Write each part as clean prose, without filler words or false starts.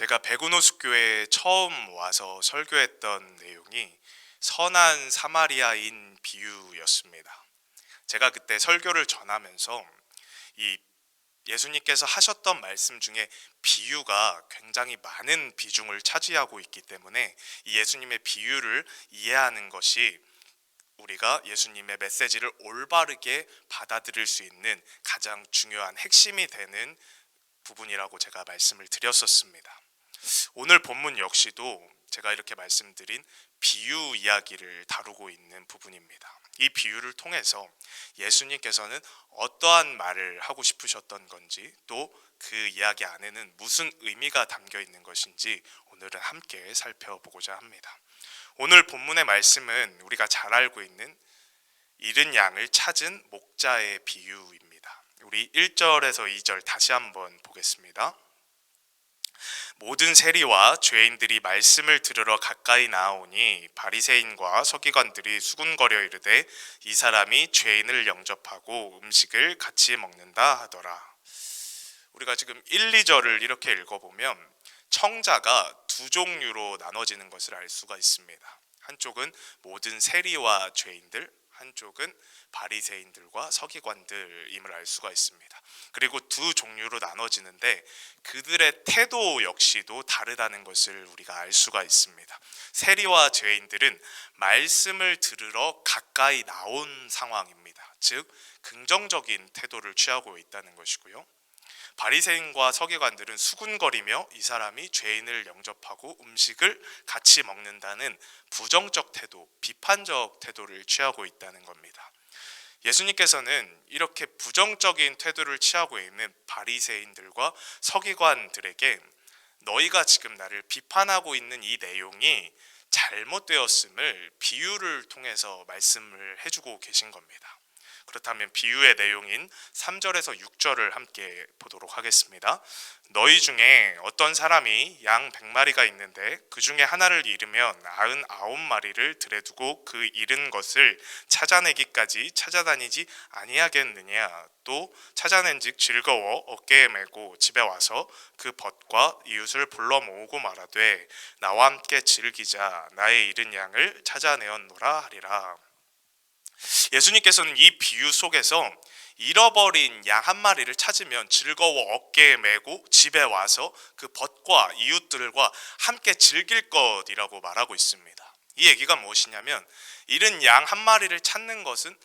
제가 백운호숙교회에 처음 와서 설교했던 내용이 선한 사마리아인 비유였습니다. 제가 그때 설교를 전하면서 이 예수님께서 하셨던 말씀 중에 비유가 굉장히 많은 비중을 차지하고 있기 때문에 이 예수님의 비유를 이해하는 것이 우리가 예수님의 메시지를 올바르게 받아들일 수 있는 가장 중요한 핵심이 되는 부분이라고 제가 말씀을 드렸었습니다. 오늘 본문 역시도 제가 이렇게 말씀드린 비유 이야기를 다루고 있는 부분입니다. 이 비유를 통해서 예수님께서는 어떠한 말을 하고 싶으셨던 건지, 또 그 이야기 안에는 무슨 의미가 담겨 있는 것인지 오늘은 함께 살펴보고자 합니다. 오늘 본문의 말씀은 우리가 잘 알고 있는 잃은 양을 찾은 목자의 비유입니다. 우리 1절에서 2절 다시 한번 보겠습니다. 모든 세리와 죄인들이 말씀을 들으러 가까이 나아오니 바리새인과 서기관들이 수군거려 이르되 이 사람이 죄인을 영접하고 음식을 같이 먹는다 하더라. 우리가 지금 1, 2절을 이렇게 읽어보면 청자가 두 종류로 나눠지는 것을 알 수가 있습니다. 한쪽은 모든 세리와 죄인들, 한쪽은 바리새인들과 서기관들임을 알 수가 있습니다. 그리고 두 종류로 나눠지는데 그들의 태도 역시도 다르다는 것을 우리가 알 수가 있습니다. 세리와 죄인들은 말씀을 들으러 가까이 나온 상황입니다. 즉 긍정적인 태도를 취하고 있다는 것이고요. 바리새인과 서기관들은 수군거리며 이 사람이 죄인을 영접하고 음식을 같이 먹는다는 부정적 태도, 비판적 태도를 취하고 있다는 겁니다. 예수님께서는 이렇게 부정적인 태도를 취하고 있는 바리새인들과 서기관들에게 너희가 지금 나를 비판하고 있는 이 내용이 잘못되었음을 비유를 통해서 말씀을 해주고 계신 겁니다. 그렇다면 비유의 내용인 3절에서 6절을 함께 보도록 하겠습니다. 너희 중에 어떤 사람이 양 100마리가 있는데 그 중에 하나를 잃으면 99마리를 들에 두고 그 잃은 것을 찾아내기까지 찾아다니지 아니하겠느냐. 또 찾아낸즉 즐거워 어깨에 메고 집에 와서 그 벗과 이웃을 불러 모으고 말하되 나와 함께 즐기자 나의 잃은 양을 찾아내었노라 하리라. 예수님께서는 이 비유 속에서 잃어버린 양 한 마리를 찾으면 즐거워 어깨에 메고 집에 와서 그 벗과 이웃들과 함께 즐길 것이라고 말하고 있습니다. 이 얘기가 무엇이냐면 잃은 양 한 마리를 찾는 것은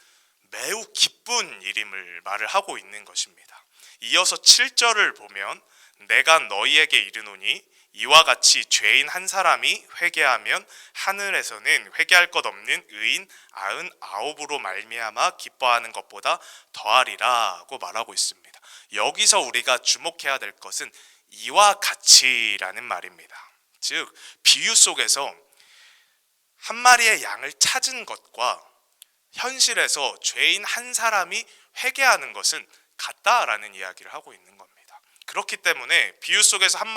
매우 기쁜 일임을 말을 하고 있는 것입니다. 이어서 7절을 보면 내가 너희에게 이르노니 이와 같이 죄인 한 사람이 회개하면 하늘에서는 회개할 것 없는 의인 99으로 말미암아 기뻐하는 것보다 더하리라고 말하고 있습니다. 여기서 우리가 주목해야 될 것은 이와 같이라는 말입니다. 즉 비유 속에서 한 마리의 양을 찾은 것과 현실에서 죄인 한 사람이 회개하는 것은 같다라는 이야기를 하고 있는 겁니다. 그렇기 때문에 비유 속에서 한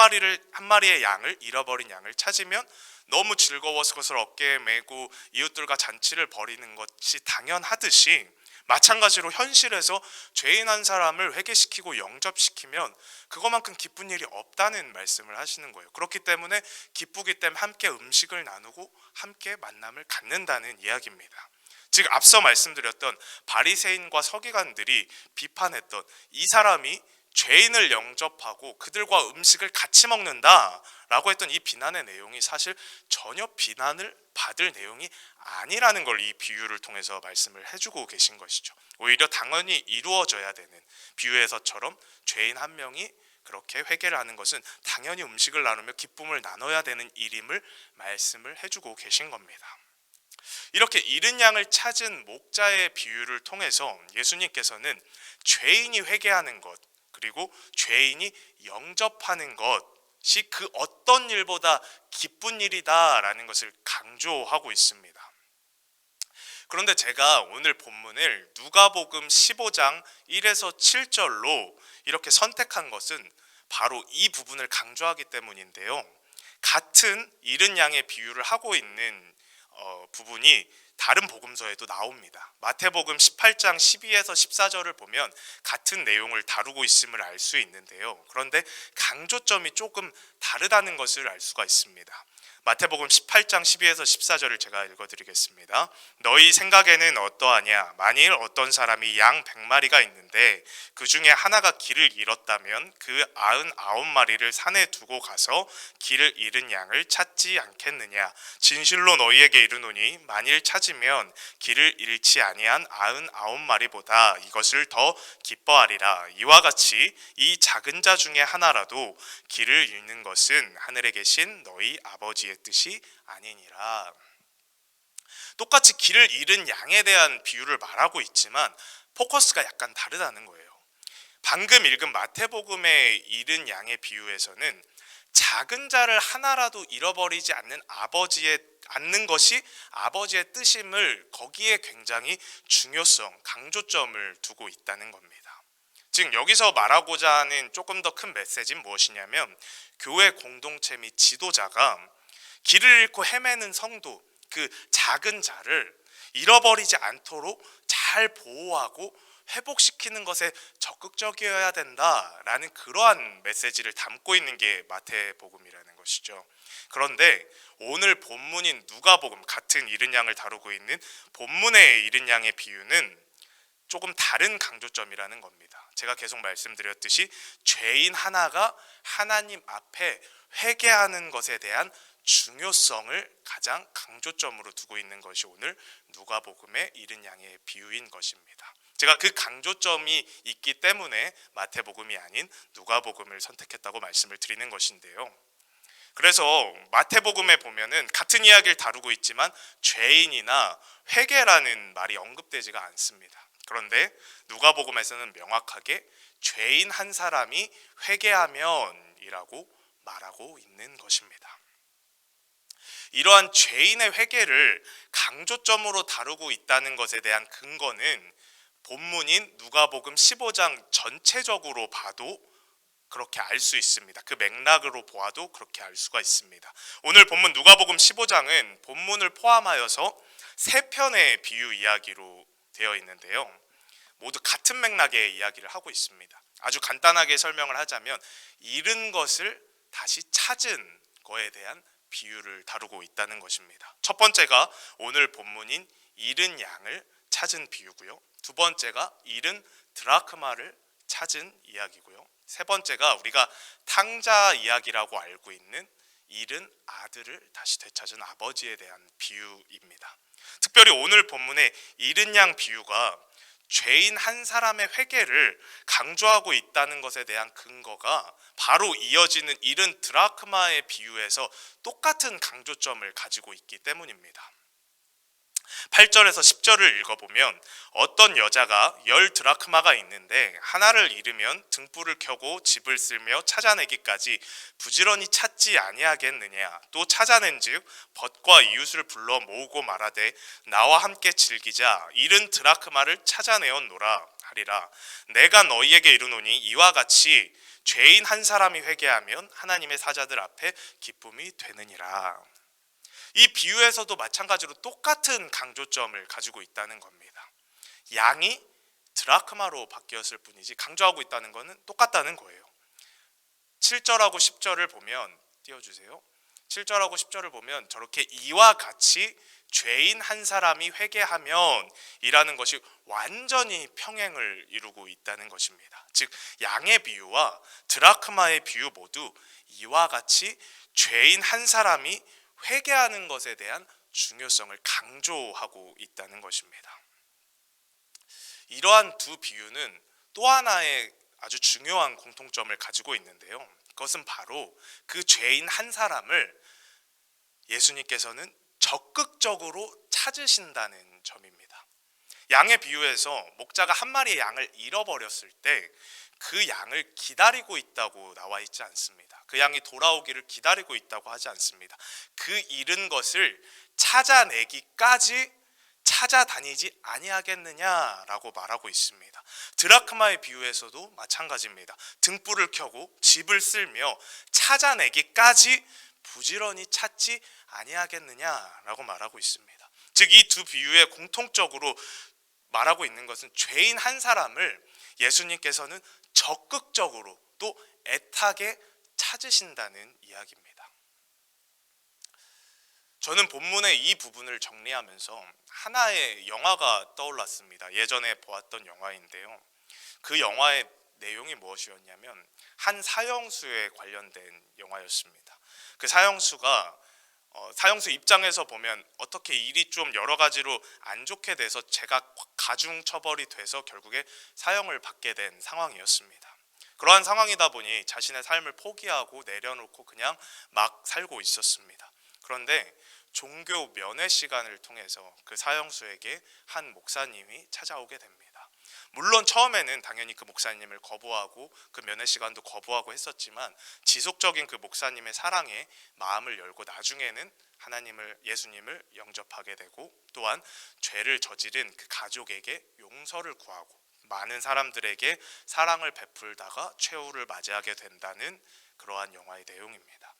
마리의 양을 잃어버린 양을 찾으면 너무 즐거워서 그것을 어깨에 메고 이웃들과 잔치를 벌이는 것이 당연하듯이 마찬가지로 현실에서 죄인 한 사람을 회개시키고 영접시키면 그것만큼 기쁜 일이 없다는 말씀을 하시는 거예요. 그렇기 때문에 기쁘기 때문에 함께 음식을 나누고 함께 만남을 갖는다는 이야기입니다. 즉 앞서 말씀드렸던 바리새인과 서기관들이 비판했던 이 사람이 죄인을 영접하고 그들과 음식을 같이 먹는다라고 했던 이 비난의 내용이 사실 전혀 비난을 받을 내용이 아니라는 걸 이 비유를 통해서 말씀을 해주고 계신 것이죠. 오히려 당연히 이루어져야 되는 비유에서처럼 죄인 한 명이 그렇게 회개를 하는 것은 당연히 음식을 나누며 기쁨을 나눠야 되는 일임을 말씀을 해주고 계신 겁니다. 이렇게 잃은 양을 찾은 목자의 비유를 통해서 예수님께서는 죄인이 회개하는 것 그리고 죄인이 영접하는 것이 그 어떤 일보다 기쁜 일이다라는 것을 강조하고 있습니다. 그런데 제가 오늘 본문을 누가복음 15장 1에서 7절로 이렇게 선택한 것은 바로 이 부분을 강조하기 때문인데요. 같은 잃은 양의 비유를 하고 있는 부분이 다른 복음서에도 나옵니다. 마태복음 18장 12에서 14절을 보면 같은 내용을 다루고 있음을 알 수 있는데요. 그런데 강조점이 조금 다르다는 것을 알 수가 있습니다. 마태복음 18장 12에서 14절을 제가 읽어드리겠습니다. 너희 생각에는 어떠하냐? 만일 어떤 사람이 양 100마리가 있는데 그 중에 하나가 길을 잃었다면 그 99마리를 산에 두고 가서 길을 잃은 양을 찾지 않겠느냐? 진실로 너희에게 이르노니 만일 찾으면 길을 잃지 아니한 99마리보다 이것을 더 기뻐하리라. 이와 같이 이 작은 자 중에 하나라도 길을 잃는 것은 하늘에 계신 너희 아버지의 뜻이 아니니라. 똑같이 길을 잃은 양에 대한 비유를 말하고 있지만 포커스가 약간 다르다는 거예요. 방금 읽은 마태복음의 잃은 양의 비유에서는 작은 자를 하나라도 잃어버리지 않는 것이 아버지의 뜻임을 거기에 굉장히 중요성, 강조점을 두고 있다는 겁니다. 즉 여기서 말하고자 하는 조금 더 큰 메시지는 무엇이냐면 교회 공동체 및 지도자가 길을 잃고 헤매는 성도, 그 작은 자를 잃어버리지 않도록 잘 보호하고 회복시키는 것에 적극적이어야 된다라는 그러한 메시지를 담고 있는 게 마태복음이라는 것이죠. 그런데 오늘 본문인 누가복음, 같은 잃은 양을 다루고 있는 본문의 잃은 양의 비유는 조금 다른 강조점이라는 겁니다. 제가 계속 말씀드렸듯이 죄인 하나가 하나님 앞에 회개하는 것에 대한 중요성을 가장 강조점으로 두고 있는 것이 오늘 누가복음의 잃은 양의 비유인 것입니다. 제가 그 강조점이 있기 때문에 마태복음이 아닌 누가복음을 선택했다고 말씀을 드리는 것인데요. 그래서 마태복음에 보면은 같은 이야기를 다루고 있지만 죄인이나 회개라는 말이 언급되지가 않습니다. 그런데 누가복음에서는 명확하게 죄인 한 사람이 회개하면이라고 말하고 있는 것입니다. 이러한 죄인의 회개를 강조점으로 다루고 있다는 것에 대한 근거는 본문인 누가복음 15장 전체적으로 봐도 그렇게 알 수 있습니다. 그 맥락으로 보아도 그렇게 알 수가 있습니다. 오늘 본문 누가복음 15장은 본문을 포함하여서 세 편의 비유 이야기로 되어 있는데요. 모두 같은 맥락의 이야기를 하고 있습니다. 아주 간단하게 설명을 하자면 잃은 것을 다시 찾은 거에 대한 비유를 다루고 있다는 것입니다. 첫 번째가 오늘 본문인 잃은 양을 찾은 비유고요. 두 번째가 잃은 드라크마를 찾은 이야기고요. 세 번째가 우리가 탕자 이야기라고 알고 있는 잃은 아들을 다시 되찾은 아버지에 대한 비유입니다. 특별히 오늘 본문의 잃은 양 비유가 죄인 한 사람의 회개를 강조하고 있다는 것에 대한 근거가 바로 이어지는 잃은 드라크마의 비유에서 똑같은 강조점을 가지고 있기 때문입니다. 8절에서 10절을 읽어보면 어떤 여자가 10드라크마가 있는데 하나를 잃으면 등불을 켜고 집을 쓸며 찾아내기까지 부지런히 찾지 아니하겠느냐. 또 찾아낸즉 벗과 이웃을 불러 모으고 말하되 나와 함께 즐기자. 잃은 드라크마를 찾아내었노라 하리라. 내가 너희에게 이르노니 이와 같이 죄인 한 사람이 회개하면 하나님의 사자들 앞에 기쁨이 되느니라. 이 비유에서도 마찬가지로 똑같은 강조점을 가지고 있다는 겁니다. 양이 드라크마로 바뀌었을 뿐이지 강조하고 있다는 것은 똑같다는 거예요. 7절하고 10절을 보면 띄워주세요. 7절하고 10절을 보면 저렇게 이와 같이 죄인 한 사람이 회개하면 이라는 것이 완전히 평행을 이루고 있다는 것입니다. 즉 양의 비유와 드라크마의 비유 모두 이와 같이 죄인 한 사람이 회개하는 것에 대한 중요성을 강조하고 있다는 것입니다. 이러한 두 비유는 또 하나의 아주 중요한 공통점을 가지고 있는데요. 그것은 바로 그 죄인 한 사람을 예수님께서는 적극적으로 찾으신다는 점입니다. 양의 비유에서 목자가 한 마리의 양을 잃어버렸을 때 그 양을 기다리고 있다고 나와 있지 않습니다. 그 양이 돌아오기를 기다리고 있다고 하지 않습니다. 그 잃은 것을 찾아내기까지 찾아다니지 아니하겠느냐라고 말하고 있습니다. 드라크마의 비유에서도 마찬가지입니다. 등불을 켜고 집을 쓸며 찾아내기까지 부지런히 찾지 아니하겠느냐라고 말하고 있습니다. 즉 이 두 비유에 공통적으로 말하고 있는 것은 죄인 한 사람을 예수님께서는 적극적으로 또 애타게 찾으신다는 이야기입니다. 저는 본문의 이 부분을 정리하면서 하나의 영화가 떠올랐습니다. 예전에 보았던 영화인데요. 그 영화의 내용이 무엇이었냐면 한 사형수에 관련된 영화였습니다. 그 사형수 입장에서 보면 어떻게 일이 좀 여러 가지로 안 좋게 돼서 제가 가중 처벌이 돼서 결국에 사형을 받게 된 상황이었습니다. 그러한 상황이다 보니 자신의 삶을 포기하고 내려놓고 그냥 막 살고 있었습니다. 그런데 종교 면회 시간을 통해서 그 사형수에게 한 목사님이 찾아오게 됩니다. 물론 처음에는 당연히 그 목사님을 거부하고 그 면회 시간도 거부하고 했었지만 지속적인 그 목사님의 사랑에 마음을 열고 나중에는 예수님을 영접하게 되고 또한 죄를 저지른 그 가족에게 용서를 구하고 많은 사람들에게 사랑을 베풀다가 최후를 맞이하게 된다는 그러한 영화의 내용입니다.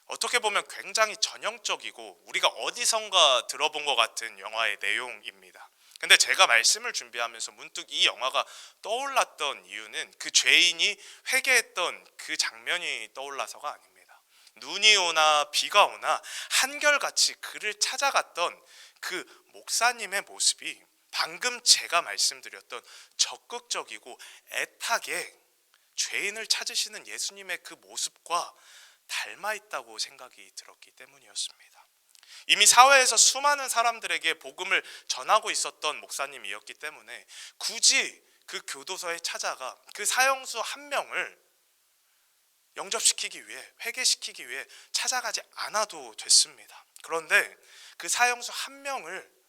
어떻게 보면 굉장히 전형적이고 우리가 어디선가 들어본 것 같은 영화의 내용입니다. 근데 제가 말씀을 준비하면서 문득 이 영화가 떠올랐던 이유는 그 죄인이 회개했던 그 장면이 떠올라서가 아닙니다. 눈이 오나 비가 오나 한결같이 그를 찾아갔던 그 목사님의 모습이 방금 제가 말씀드렸던 적극적이고 애타게 죄인을 찾으시는 예수님의 그 모습과 닮아 있다고 생각이 들었기 때문이었습니다. 이미 사회에서 수많은 사람들에게 복음을 전하고 있었던 목사님이었기 때문에 굳이 그 교도소에 찾아가 그 사형수 한 명을 영접시키기 위해, 회개시키기 위해 찾아가지 않아도 됐습니다. 그런데 그 사형수 한 명을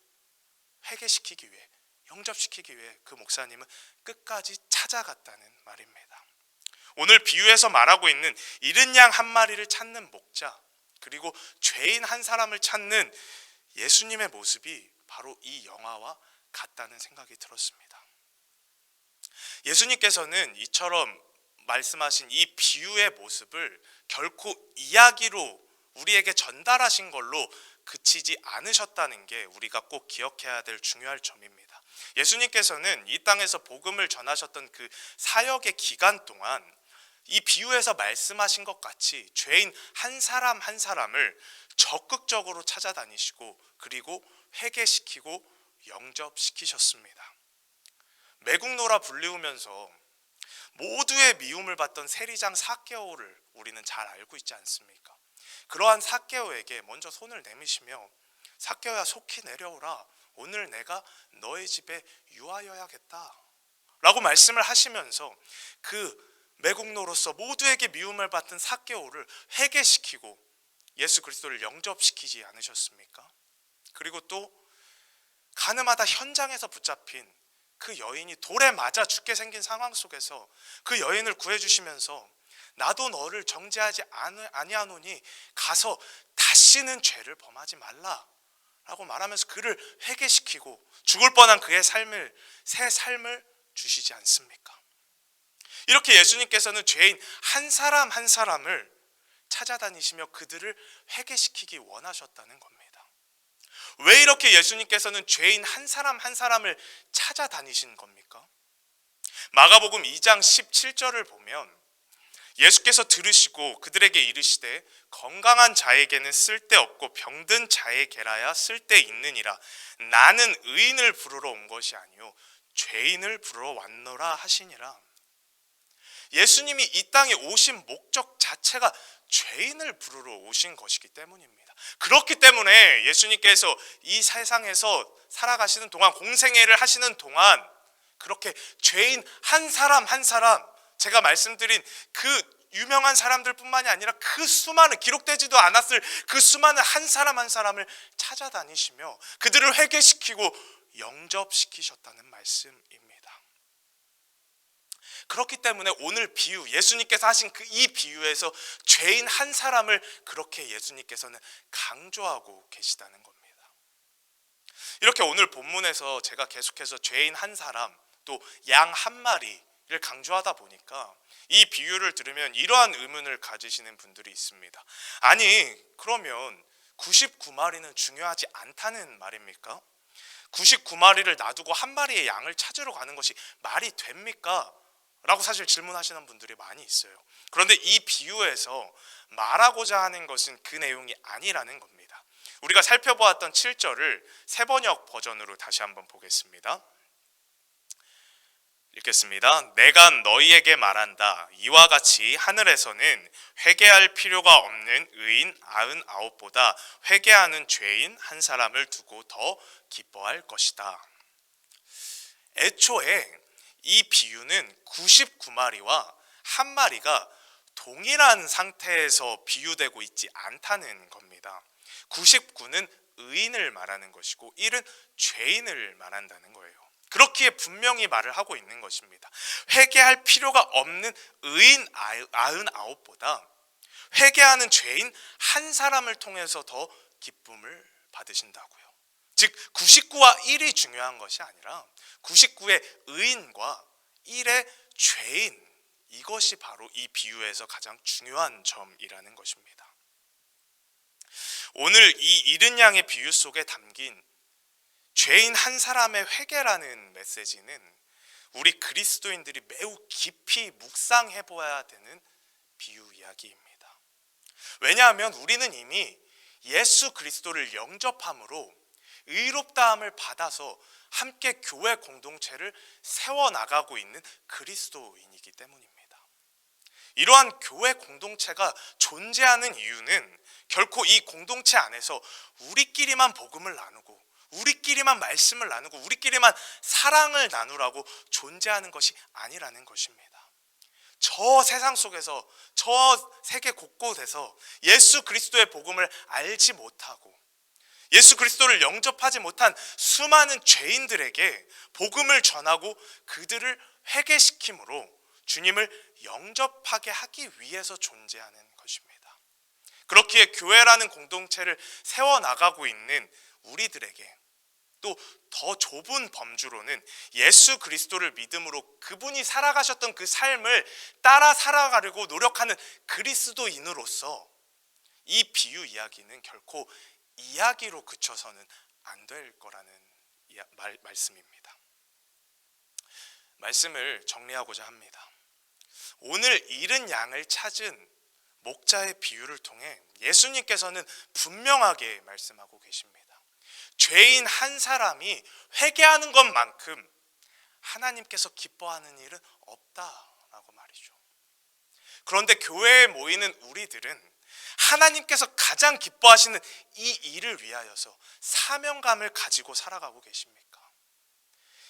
회개시키기 위해, 영접시키기 위해 그 목사님은 끝까지 찾아갔다는 말입니다. 오늘 비유에서 말하고 있는 잃은 양 한 마리를 찾는 목자, 그리고 죄인 한 사람을 찾는 예수님의 모습이 바로 이 영화와 같다는 생각이 들었습니다. 예수님께서는 이처럼 말씀하신 이 비유의 모습을 결코 이야기로 우리에게 전달하신 걸로 그치지 않으셨다는 게 우리가 꼭 기억해야 될 중요한 점입니다. 예수님께서는 이 땅에서 복음을 전하셨던 그 사역의 기간 동안 이 비유에서 말씀하신 것 같이 죄인 한 사람 한 사람을 적극적으로 찾아다니시고 그리고 회개시키고 영접시키셨습니다. 매국노라 불리우면서 모두의 미움을 받던 세리장 삭개오를 우리는 잘 알고 있지 않습니까? 그러한 삭개오에게 먼저 손을 내미시며 삭개오야 속히 내려오라, 오늘 내가 너의 집에 유하여야겠다 라고 말씀을 하시면서 그 매국노로서 모두에게 미움을 받던 삭개오를 회개시키고 예수 그리스도를 영접시키지 않으셨습니까? 그리고 또 가늠하다 현장에서 붙잡힌 그 여인이 돌에 맞아 죽게 생긴 상황 속에서 그 여인을 구해주시면서 나도 너를 정죄하지 아니하노니 가서 다시는 죄를 범하지 말라 라고 말하면서 그를 회개시키고 죽을 뻔한 그의 새 삶을 주시지 않습니까? 이렇게 예수님께서는 죄인 한 사람 한 사람을 찾아다니시며 그들을 회개시키기 원하셨다는 겁니다. 왜 이렇게 예수님께서는 죄인 한 사람 한 사람을 찾아다니신 겁니까? 마가복음 2장 17절을 보면 예수께서 들으시고 그들에게 이르시되 건강한 자에게는 쓸데없고 병든 자에게라야 쓸데있느니라. 나는 의인을 부르러 온 것이 아니요 죄인을 부르러 왔노라 하시니라. 예수님이 이 땅에 오신 목적 자체가 죄인을 부르러 오신 것이기 때문입니다. 그렇기 때문에 예수님께서 이 세상에서 살아가시는 동안, 공생애를 하시는 동안 그렇게 죄인 한 사람 한 사람, 제가 말씀드린 그 유명한 사람들 뿐만이 아니라 그 수많은, 기록되지도 않았을 그 수많은 한 사람 한 사람을 찾아다니시며 그들을 회개시키고 영접시키셨다는 말씀입니다. 그렇기 때문에 오늘 비유, 예수님께서 하신 이 비유에서 죄인 한 사람을 그렇게 예수님께서는 강조하고 계시다는 겁니다. 이렇게 오늘 본문에서 제가 계속해서 죄인 한 사람, 또 양 한 마리 강조하다 보니까 이 비유를 들으면 이러한 의문을 가지시는 분들이 있습니다. 아니, 그러면 99마리는 중요하지 않다는 말입니까? 99마리를 놔두고 한 마리의 양을 찾으러 가는 것이 말이 됩니까? 라고 사실 질문하시는 분들이 많이 있어요. 그런데 이 비유에서 말하고자 하는 것은 그 내용이 아니라는 겁니다. 우리가 살펴보았던 7절을 세번역 버전으로 다시 한번 보겠습니다. 읽겠습니다. 내가 너희에게 말한다. 이와 같이 하늘에서는 회개할 필요가 없는 의인 99보다 회개하는 죄인 한 사람을 두고 더 기뻐할 것이다. 애초에 이 비유는 99마리와 한 마리가 동일한 상태에서 비유되고 있지 않다는 겁니다. 99는 의인을 말하는 것이고 1은 죄인을 말한다는 거예요. 그렇기에 분명히 말을 하고 있는 것입니다. 회개할 필요가 없는 의인 99보다 회개하는 죄인 한 사람을 통해서 더 기쁨을 받으신다고요. 즉 99와 1이 중요한 것이 아니라 99의 의인과 1의 죄인, 이것이 바로 이 비유에서 가장 중요한 점이라는 것입니다. 오늘 이 잃은 양의 비유 속에 담긴 죄인 한 사람의 회개라는 메시지는 우리 그리스도인들이 매우 깊이 묵상해 보아야 되는 비유 이야기입니다. 왜냐하면 우리는 이미 예수 그리스도를 영접함으로 의롭다함을 받아서 함께 교회 공동체를 세워나가고 있는 그리스도인이기 때문입니다. 이러한 교회 공동체가 존재하는 이유는 결코 이 공동체 안에서 우리끼리만 복음을 나누고 우리끼리만 말씀을 나누고 우리끼리만 사랑을 나누라고 존재하는 것이 아니라는 것입니다. 저 세상 속에서 저 세계 곳곳에서 예수 그리스도의 복음을 알지 못하고 예수 그리스도를 영접하지 못한 수많은 죄인들에게 복음을 전하고 그들을 회개시킴으로 주님을 영접하게 하기 위해서 존재하는 것입니다. 그렇기에 교회라는 공동체를 세워나가고 있는 우리들에게 또 더 좁은 범주로는 예수 그리스도를 믿음으로 그분이 살아가셨던 그 삶을 따라 살아가려고 노력하는 그리스도인으로서 이 비유 이야기는 결코 이야기로 그쳐서는 안 될 거라는 말씀입니다. 말씀을 정리하고자 합니다. 오늘 잃은 양을 찾은 목자의 비유를 통해 예수님께서는 분명하게 말씀하고 계십니다. 죄인 한 사람이 회개하는 것만큼 하나님께서 기뻐하는 일은 없다라고 말이죠. 그런데 교회에 모이는 우리들은 하나님께서 가장 기뻐하시는 이 일을 위하여서 사명감을 가지고 살아가고 계십니까?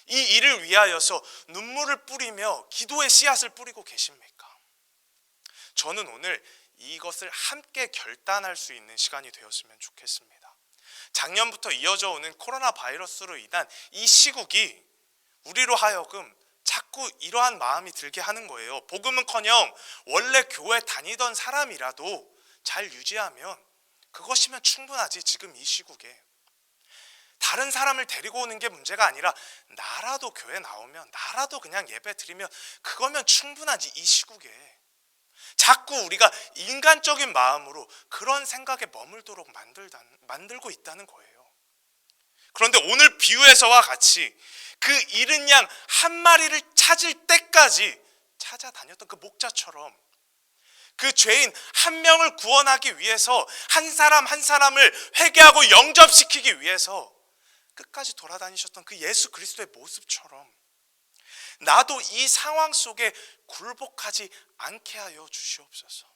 이 일을 위하여서 눈물을 뿌리며 기도의 씨앗을 뿌리고 계십니까? 저는 오늘 이것을 함께 결단할 수 있는 시간이 되었으면 좋겠습니다. 작년부터 이어져 오는 코로나 바이러스로 인한 이 시국이 우리로 하여금 자꾸 이러한 마음이 들게 하는 거예요. 복음은커녕 원래 교회 다니던 사람이라도 잘 유지하면 그것이면 충분하지. 지금 이 시국에 다른 사람을 데리고 오는 게 문제가 아니라 나라도 교회 나오면 나라도 그냥 예배 드리면 그거면 충분하지. 이 시국에 자꾸 우리가 인간적인 마음으로 그런 생각에 머물도록 만들고 있다는 거예요. 그런데 오늘 비유에서와 같이 그 잃은 양 한 마리를 찾을 때까지 찾아다녔던 그 목자처럼 그 죄인 한 명을 구원하기 위해서 한 사람 한 사람을 회개하고 영접시키기 위해서 끝까지 돌아다니셨던 그 예수 그리스도의 모습처럼 나도 이 상황 속에 굴복하지 않게 하여 주시옵소서.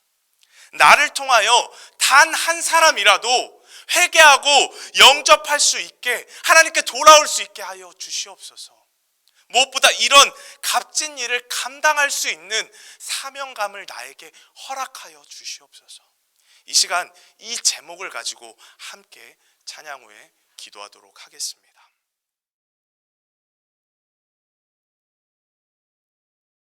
나를 통하여 단 한 사람이라도 회개하고 영접할 수 있게 하나님께 돌아올 수 있게 하여 주시옵소서. 무엇보다 이런 값진 일을 감당할 수 있는 사명감을 나에게 허락하여 주시옵소서. 이 시간 이 제목을 가지고 함께 찬양 후에 기도하도록 하겠습니다.